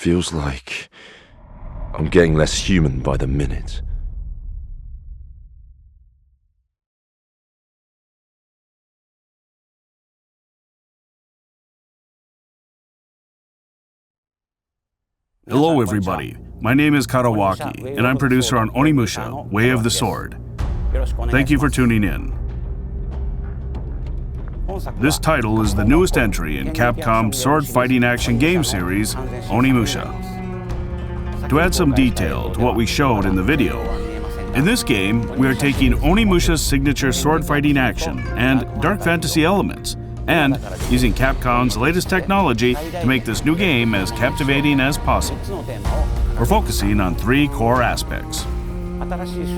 feels like I'm getting less human by the minute. Hello everybody, my name is Karawaki, and I'm producer on Onimusha, Way of the Sword. Thank you for tuning in. This title is the newest entry in Capcom's sword fighting action game series, Onimusha. To add some detail to what we showed in the video, in this game we are taking Onimusha's signature sword fighting action and dark fantasy elements, and using Capcom's latest technology to make this new game as captivating as possible. We're focusing on three core aspects.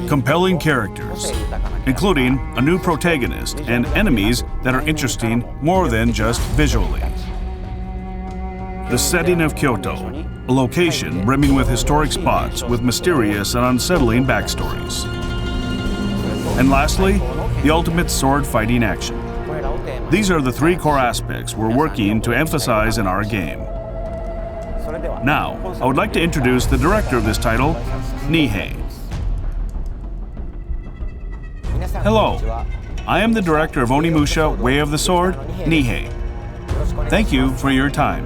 Compelling characters, including a new protagonist and enemies that are interesting more than just visually. The setting of Kyoto, a location brimming with historic spots with mysterious and unsettling backstories. And lastly, the ultimate sword fighting action. These are the three core aspects we're working to emphasize in our game. Now, I would like to introduce the director of this title, Nihei. Hello, I am the director of Onimusha, Way of the Sword, Nihei. Thank you for your time.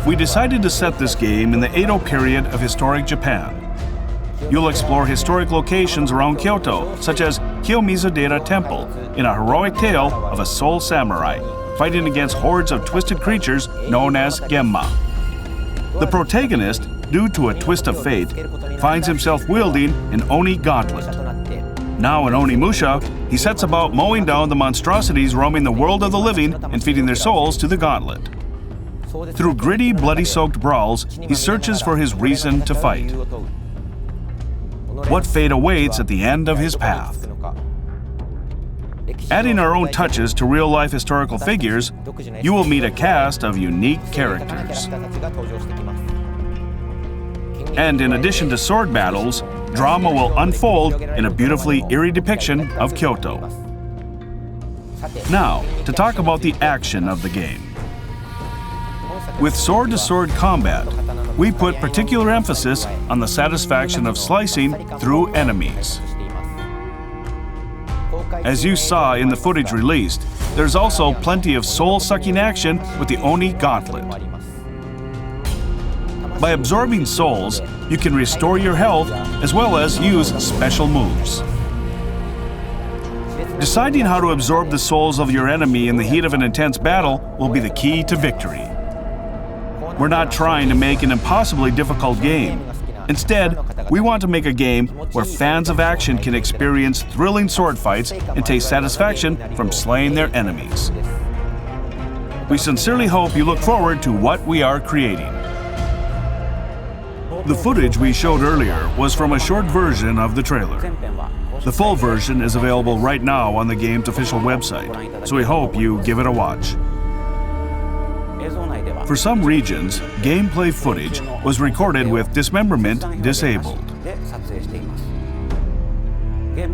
We decided to set this game in the Edo period of historic Japan. You'll explore historic locations around Kyoto, such as Kiyomizu-dera Temple, in a heroic tale of a soul samurai fighting against hordes of twisted creatures known as Genma. The protagonist, due to a twist of fate, finds himself wielding an Oni gauntlet. Now in Onimusha, he sets about mowing down the monstrosities roaming the world of the living and feeding their souls to the gauntlet. Through gritty, bloody-soaked brawls, he searches for his reason to fight. What fate awaits at the end of his path? Adding our own touches to real-life historical figures, you will meet a cast of unique characters. And in addition to sword battles, drama will unfold in a beautifully eerie depiction of Kyoto. Now, to talk about the action of the game. With sword-to-sword combat, we put particular emphasis on the satisfaction of slicing through enemies. As you saw in the footage released, there's also plenty of soul-sucking action with the Oni gauntlet. By absorbing souls, you can restore your health as well as use special moves. Deciding how to absorb the souls of your enemy in the heat of an intense battle will be the key to victory. We're not trying to make an impossibly difficult game. Instead, we want to make a game where fans of action can experience thrilling sword fights and taste satisfaction from slaying their enemies. We sincerely hope you look forward to what we are creating. The footage we showed earlier was from a short version of the trailer. The full version is available right now on the game's official website, so we hope you give it a watch. For some regions, gameplay footage was recorded with dismemberment disabled.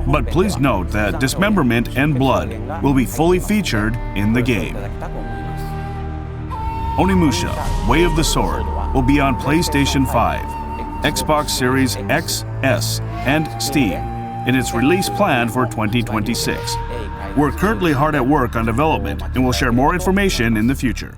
But please note that dismemberment and blood will be fully featured in the game. Onimusha, Way of the Sword will be on PlayStation 5, Xbox Series X, S, and Steam, and its release planned for 2026. We're currently hard at work on development and will share more information in the future.